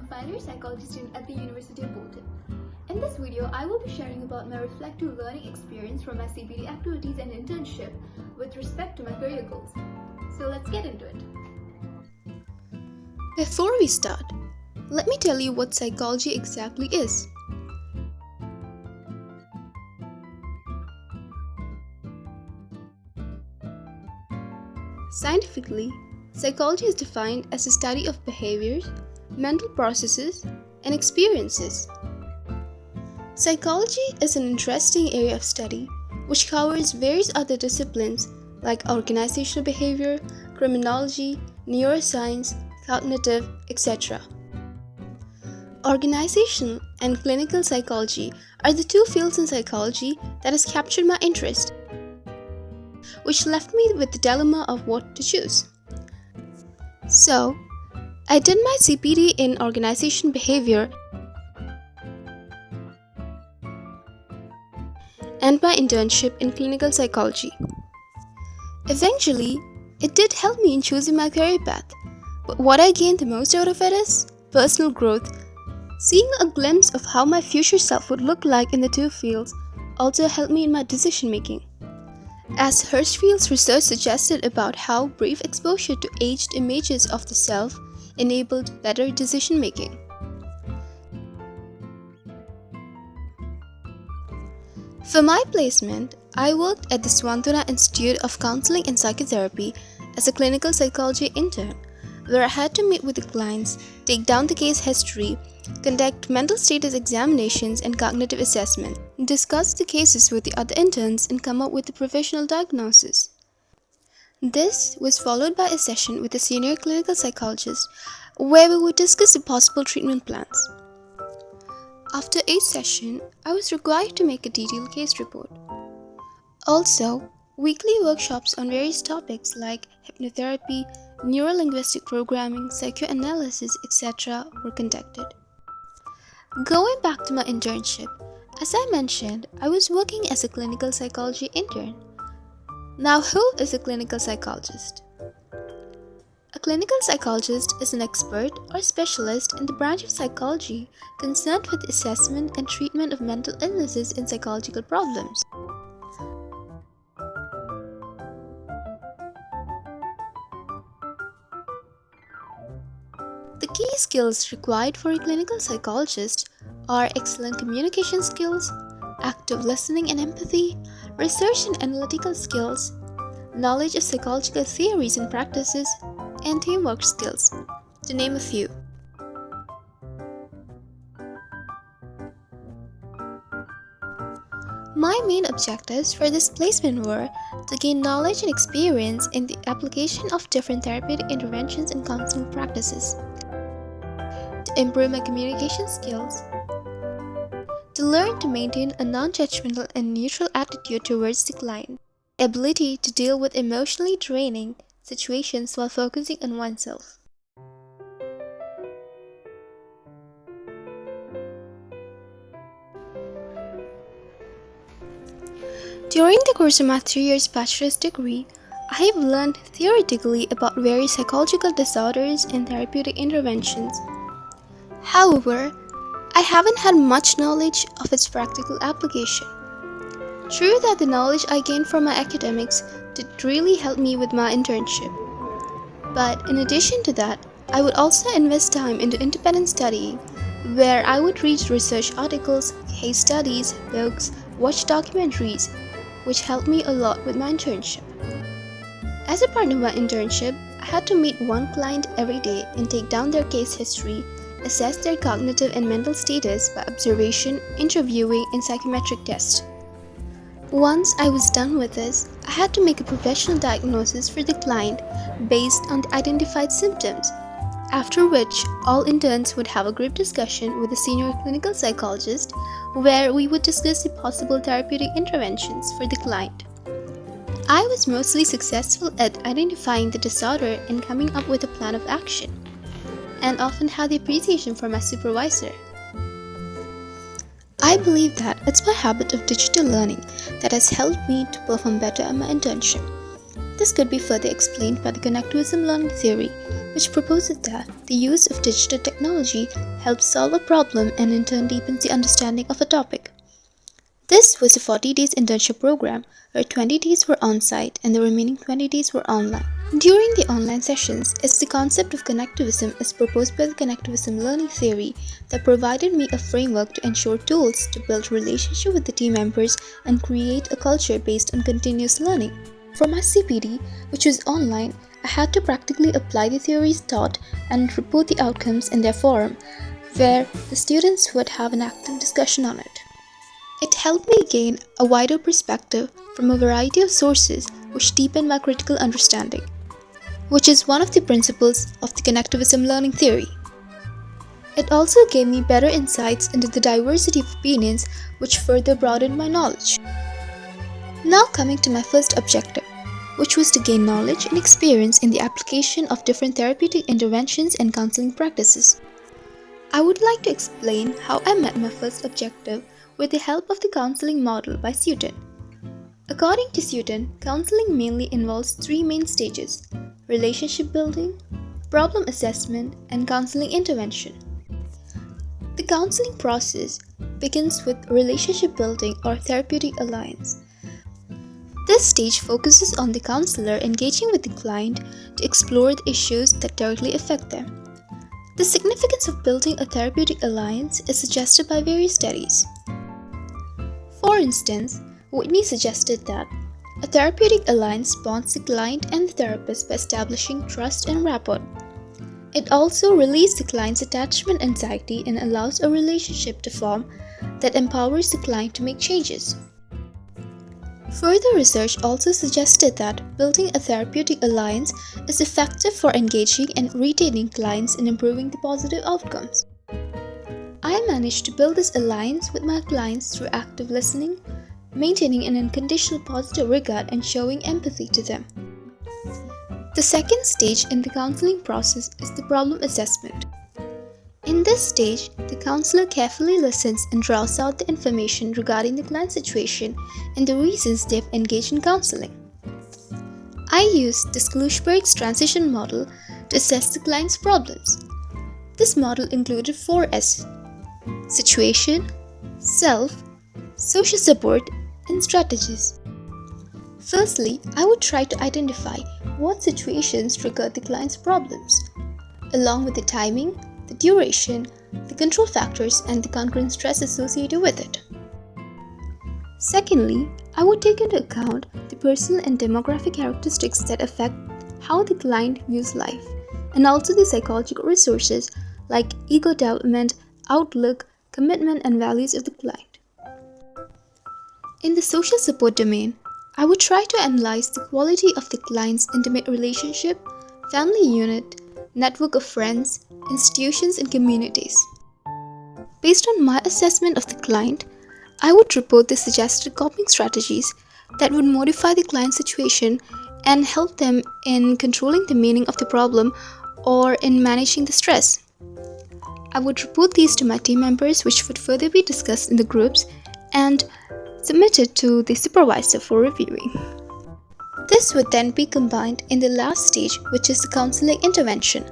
a final year psychology student at the University of Bolton. In this video, I will be sharing about my reflective learning experience from my CPD activities and internship with respect to my career goals. So let's get into it. Before we start, let me tell you what psychology exactly is. Scientifically, psychology is defined as the study of behaviors, mental processes, and experiences. Psychology is an interesting area of study which covers various other disciplines like organizational behavior, criminology, neuroscience, cognitive, etc. Organizational and clinical psychology are the two fields in psychology that has captured my interest, which left me with the dilemma of what to choose. So, I did my CPD in organization behavior and my internship in clinical psychology. Eventually, it did help me in choosing my career path, but what I gained the most out of it is personal growth. Seeing a glimpse of how my future self would look like in the two fields also helped me in my decision making, as Hirschfield's research suggested about how brief exposure to aged images of the self enabled better decision making. For my placement, I worked at the Swantuna Institute of Counseling and Psychotherapy as a clinical psychology intern, where I had to meet with the clients, take down the case history, conduct mental status examinations and cognitive assessment, discuss the cases with the other interns, and come up with a professional diagnosis. This was followed by a session with a senior clinical psychologist where we would discuss the possible treatment plans. After each session, I was required to make a detailed case report. Also, weekly workshops on various topics like hypnotherapy, neurolinguistic programming, psychoanalysis, etc. were conducted. Going back to my internship, as I mentioned, I was working as a clinical psychology intern. Now, who is a clinical psychologist? A clinical psychologist is an expert or specialist in the branch of psychology concerned with assessment and treatment of mental illnesses and psychological problems. The key skills required for a clinical psychologist are excellent communication skills, active listening and empathy, research and analytical skills, knowledge of psychological theories and practices, and teamwork skills, to name a few. My main objectives for this placement were to gain knowledge and experience in the application of different therapeutic interventions and counseling practices, to improve my communication skills, to learn to maintain a non-judgmental and neutral attitude towards the client, ability to deal with emotionally draining situations while focusing on oneself. During the course of my 3 years bachelor's degree, I have learned theoretically about various psychological disorders and therapeutic interventions. However, I haven't had much knowledge of its practical application. True that the knowledge I gained from my academics did really help me with my internship. But in addition to that, I would also invest time into independent studying, where I would read research articles, case studies, books, watch documentaries, which helped me a lot with my internship. As a part of my internship, I had to meet one client every day and take down their case history, assess their cognitive and mental status by observation, interviewing, and psychometric tests. Once I was done with this, I had to make a professional diagnosis for the client based on the identified symptoms, after which all interns would have a group discussion with a senior clinical psychologist where we would discuss the possible therapeutic interventions for the client. I was mostly successful at identifying the disorder and coming up with a plan of action, and often had the appreciation from my supervisor. I believe that it's my habit of digital learning that has helped me to perform better at my internship. This could be further explained by the connectivism learning theory, which proposes that the use of digital technology helps solve a problem and in turn deepens the understanding of a topic. This was a 40 days internship program where 20 days were on-site and the remaining 20 days were online. During the online sessions, it's the concept of connectivism as proposed by the connectivism learning theory that provided me a framework to ensure tools to build relationship with the team members and create a culture based on continuous learning. For my CPD, which was online, I had to practically apply the theories taught and report the outcomes in their forum, where the students would have an active discussion on it. It helped me gain a wider perspective from a variety of sources which deepened my critical understanding, which is one of the principles of the connectivism learning theory. It also gave me better insights into the diversity of opinions which further broadened my knowledge. Now coming to my first objective, which was to gain knowledge and experience in the application of different therapeutic interventions and counseling practices. I would like to explain how I met my first objective with the help of the counseling model by Sutton. According to Sutton, counseling mainly involves three main stages: relationship building, problem assessment, and counseling intervention. The counseling process begins with relationship building or therapeutic alliance. This stage focuses on the counselor engaging with the client to explore the issues that directly affect them. The significance of building a therapeutic alliance is suggested by various studies. For instance, Whitney suggested that a therapeutic alliance bonds the client and the therapist by establishing trust and rapport. It also relieves the client's attachment anxiety and allows a relationship to form that empowers the client to make changes. Further research also suggested that building a therapeutic alliance is effective for engaging and retaining clients and improving the positive outcomes. I managed to build this alliance with my clients through active listening, maintaining an unconditional positive regard, and showing empathy to them. The second stage in the counseling process is the problem assessment. In this stage, the counselor carefully listens and draws out the information regarding the client's situation and the reasons they have engaged in counseling. I used the Skluchberg's transition model to assess the client's problems. This model included 4 S: situation, self, social support, and strategies. Firstly, I would try to identify what situations triggered the client's problems, along with the timing, the duration, the control factors, and the concurrent stress associated with it. Secondly, I would take into account the personal and demographic characteristics that affect how the client views life, and also the psychological resources like ego development, outlook, commitment, and values of the client. In the social support domain, I would try to analyze the quality of the client's intimate relationship, family unit, network of friends, institutions, and communities. Based on my assessment of the client, I would report the suggested coping strategies that would modify the client's situation and help them in controlling the meaning of the problem or in managing the stress. I would report these to my team members, which would further be discussed in the groups and submitted to the supervisor for reviewing. This would then be combined in the last stage, which is the counseling intervention.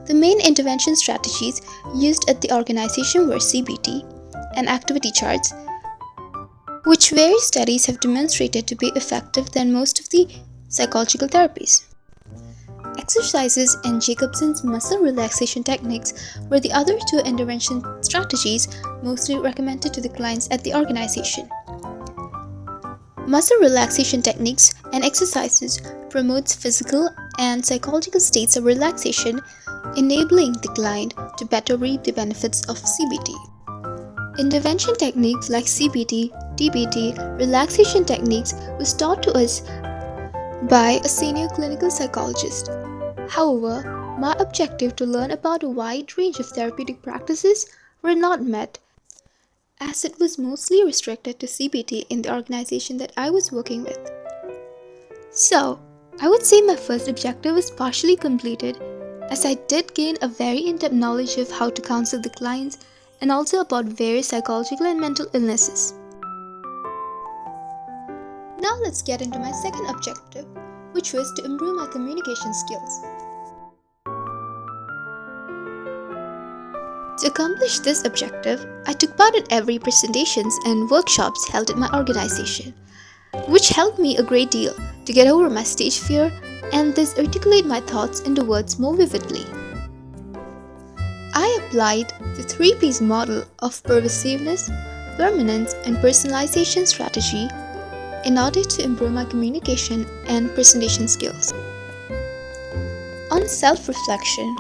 The main intervention strategies used at the organization were CBT and activity charts, which various studies have demonstrated to be effective than most of the psychological therapies. Exercises and Jacobson's muscle relaxation techniques were the other 2 intervention strategies mostly recommended to the clients at the organization. Muscle relaxation techniques and exercises promotes physical and psychological states of relaxation, enabling the client to better reap the benefits of CBT. Intervention techniques like CBT, DBT, relaxation techniques was taught to us by a senior clinical psychologist. However, my objective to learn about a wide range of therapeutic practices were not met, as it was mostly restricted to CBT in the organization that I was working with. So, I would say my first objective was partially completed, as I did gain a very in-depth knowledge of how to counsel the clients and also about various psychological and mental illnesses. Now let's get into my second objective, which was to improve my communication skills. To accomplish this objective, I took part in every presentations and workshops held at my organization, which helped me a great deal to get over my stage fear and thus articulate my thoughts into words more vividly. I applied the 3P's model of pervasiveness, permanence, and personalization strategy in order to improve my communication and presentation skills. On self-reflection,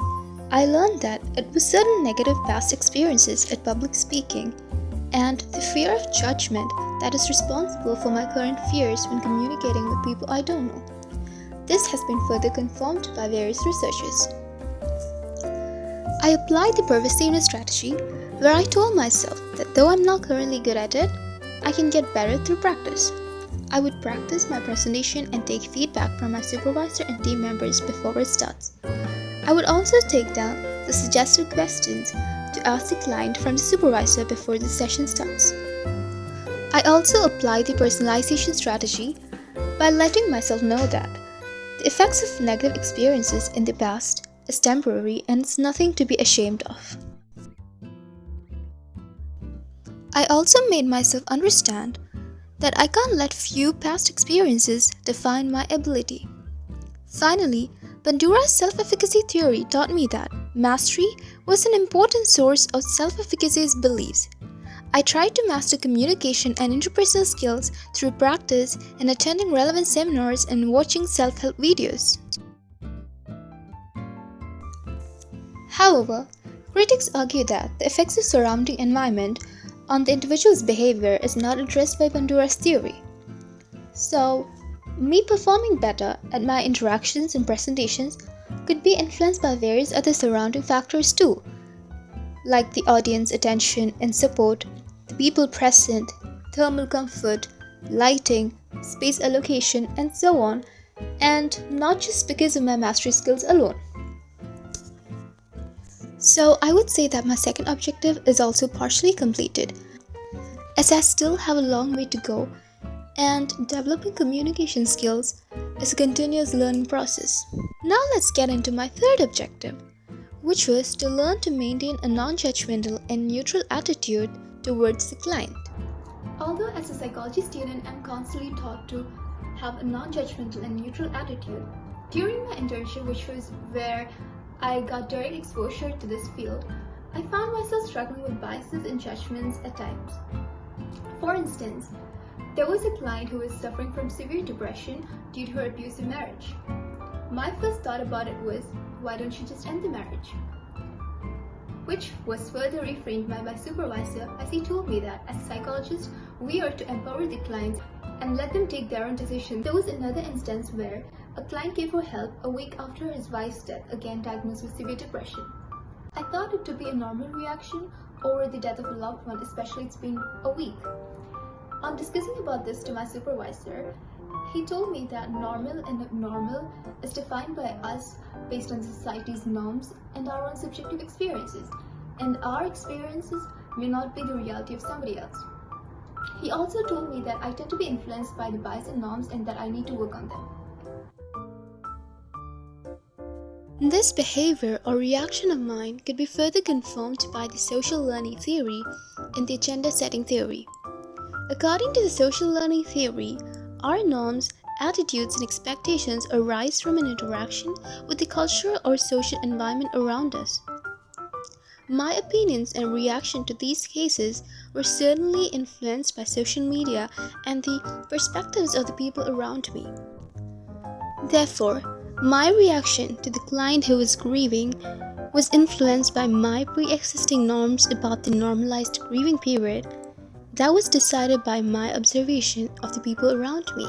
I learned that it was certain negative past experiences at public speaking and the fear of judgment that is responsible for my current fears when communicating with people I don't know. This has been further confirmed by various researchers. I applied the pervasiveness strategy where I told myself that though I'm not currently good at it, I can get better through practice. I would practice my presentation and take feedback from my supervisor and team members before it starts. I would also take down the suggested questions to ask the client from the supervisor before the session starts. I also apply the personalization strategy by letting myself know that the effects of negative experiences in the past is temporary and it's nothing to be ashamed of. I also made myself understand that I can't let few past experiences define my ability. Finally, Bandura's self-efficacy theory taught me that mastery was an important source of self-efficacy's beliefs. I tried to master communication and interpersonal skills through practice and attending relevant seminars and watching self-help videos. However, critics argue that the effects of surrounding environment on the individual's behavior is not addressed by Bandura's theory. So, me performing better at my interactions and presentations could be influenced by various other surrounding factors too, like the audience attention and support, the people present, thermal comfort, lighting, space allocation, and so on, and not just because of my mastery skills alone. So I would say that my second objective is also partially completed, as I still have a long way to go, and developing communication skills is a continuous learning process. Now let's get into my third objective, which was to learn to maintain a non-judgmental and neutral attitude towards the client. Although as a psychology student, I'm constantly taught to have a non-judgmental and neutral attitude, during my internship, which was where I got direct exposure to this field, I found myself struggling with biases and judgments at times. For instance, there was a client who was suffering from severe depression due to her abusive marriage. My first thought about it was, why don't you just end the marriage? Which was further reframed by my supervisor as he told me that as a psychologist, we are to empower the clients and let them take their own decisions. There was another instance where a client came for help a week after his wife's death, again diagnosed with severe depression. I thought it to be a normal reaction over the death of a loved one, especially it's been a week. On discussing about this to my supervisor, he told me that normal and abnormal is defined by us based on society's norms and our own subjective experiences, and our experiences may not be the reality of somebody else. He also told me that I tend to be influenced by the bias and norms and that I need to work on them. This behavior or reaction of mine could be further confirmed by the social learning theory and the agenda setting theory. According to the social learning theory, our norms, attitudes, and expectations arise from an interaction with the cultural or social environment around us. My opinions and reaction to these cases were certainly influenced by social media and the perspectives of the people around me. Therefore, my reaction to the client who was grieving was influenced by my pre-existing norms about the normalized grieving period that was decided by my observation of the people around me.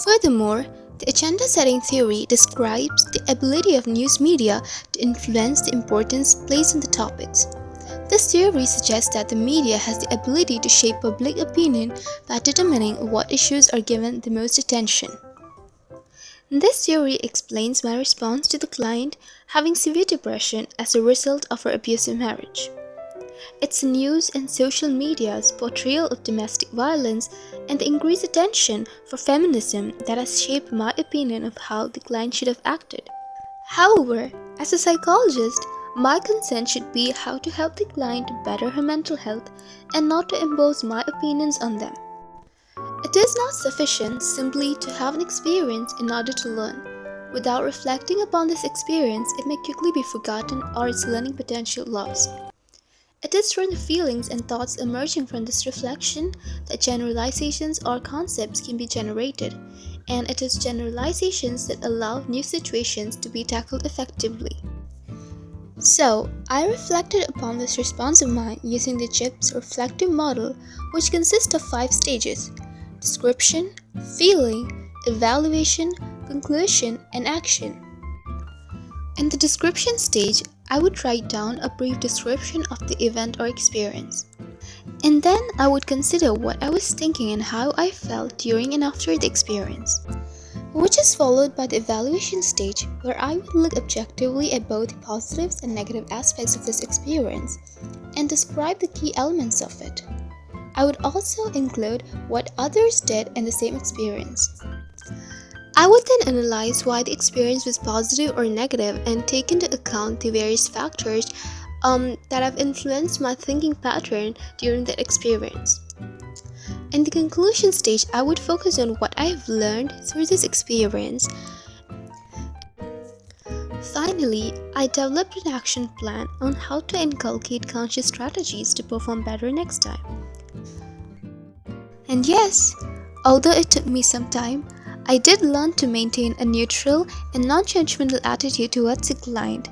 Furthermore, the agenda setting theory describes the ability of news media to influence the importance placed on the topics. This theory suggests that the media has the ability to shape public opinion by determining what issues are given the most attention. This theory explains my response to the client having severe depression as a result of her abusive marriage. Its news and social media's portrayal of domestic violence and the increased attention for feminism that has shaped my opinion of how the client should have acted. However, as a psychologist, my concern should be how to help the client better her mental health and not to impose my opinions on them. It is not sufficient simply to have an experience in order to learn. Without reflecting upon this experience, it may quickly be forgotten or its learning potential lost. It is from the feelings and thoughts emerging from this reflection that generalizations or concepts can be generated, and it is generalizations that allow new situations to be tackled effectively. So, I reflected upon this response of mine using the CHIPS reflective model, which consists of 5 stages: description, feeling, evaluation, conclusion, and action. In the description stage, I would write down a brief description of the event or experience. And then I would consider what I was thinking and how I felt during and after the experience, which is followed by the evaluation stage, where I would look objectively at both the positives and negative aspects of this experience and describe the key elements of it. I would also include what others did in the same experience. I would then analyze why the experience was positive or negative and take into account the various factors that have influenced my thinking pattern during that experience. In the conclusion stage, I would focus on what I have learned through this experience. Finally, I developed an action plan on how to inculcate conscious strategies to perform better next time. And yes, although it took me some time, I did learn to maintain a neutral and non-judgmental attitude towards the client,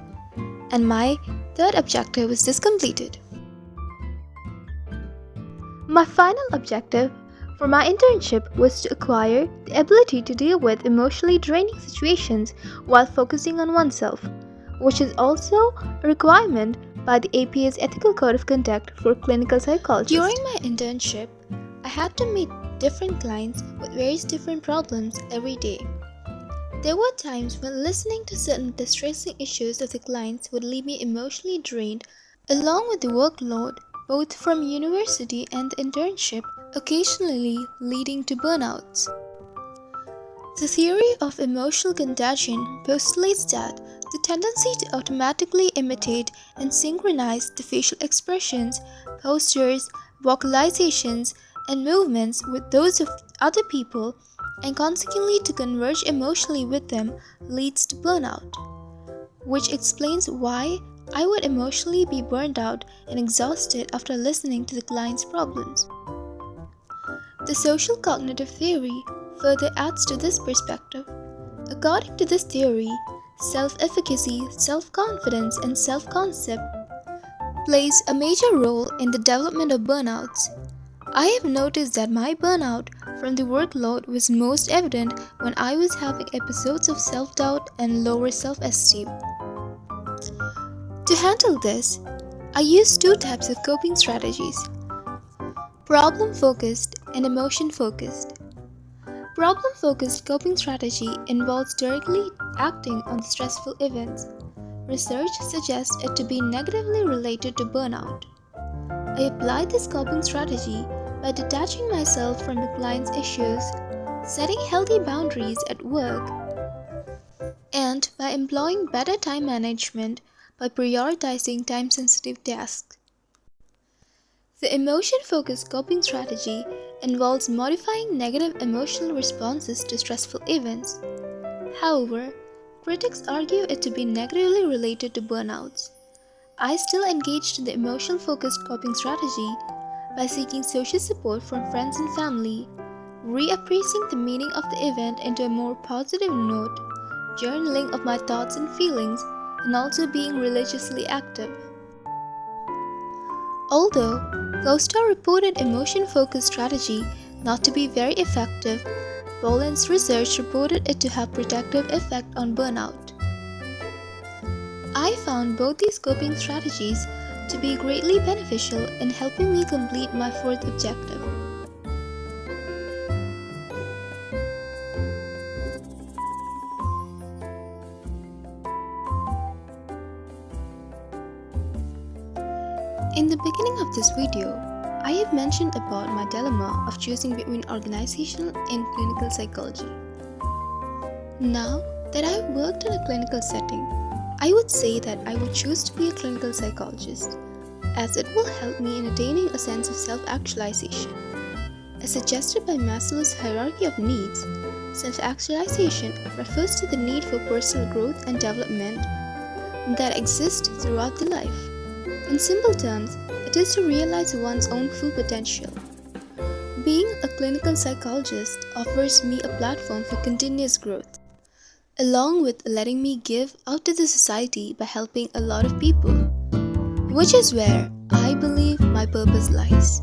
and my third objective was thus completed. My final objective for my internship was to acquire the ability to deal with emotionally draining situations while focusing on oneself, which is also a requirement by the APA's Ethical Code of Conduct for clinical psychologists. During my internship, I had to meet different clients with various different problems every day. There were times when listening to certain distressing issues of the clients would leave me emotionally drained, along with the workload both from university and the internship, occasionally leading to burnouts. The theory of emotional contagion postulates that the tendency to automatically imitate and synchronize the facial expressions, postures, vocalizations, and movements with those of other people, and consequently to converge emotionally with them, leads to burnout, which explains why I would emotionally be burned out and exhausted after listening to the client's problems. The social cognitive theory further adds to this perspective. According to this theory, self-efficacy, self-confidence, and self-concept plays a major role in the development of burnouts. I have noticed that my burnout from the workload was most evident when I was having episodes of self-doubt and lower self-esteem. To handle this, I use 2 types of coping strategies: problem-focused and emotion-focused. Problem-focused coping strategy involves directly acting on stressful events. Research suggests it to be negatively related to burnout. I apply this coping strategy by detaching myself from the client's issues, setting healthy boundaries at work, and by employing better time management by prioritizing time-sensitive tasks. The emotion-focused coping strategy involves modifying negative emotional responses to stressful events. However, critics argue it to be negatively related to burnouts. I still engaged in the emotion-focused coping strategy by seeking social support from friends and family, reappraising the meaning of the event into a more positive note, journaling of my thoughts and feelings, and also being religiously active. Although Costa reported emotion-focused strategy not to be very effective, Bolton's research reported it to have protective effect on burnout. I found both these coping strategies to be greatly beneficial in helping me complete my 4th objective. In the beginning of this video, I have mentioned about my dilemma of choosing between organizational and clinical psychology. Now that I have worked in a clinical setting, I would say that I would choose to be a clinical psychologist, as it will help me in attaining a sense of self-actualization. As suggested by Maslow's hierarchy of needs, self-actualization refers to the need for personal growth and development that exists throughout the life. In simple terms, it is to realize one's own full potential. Being a clinical psychologist offers me a platform for continuous growth, along with letting me give out to the society by helping a lot of people, which is where I believe my purpose lies.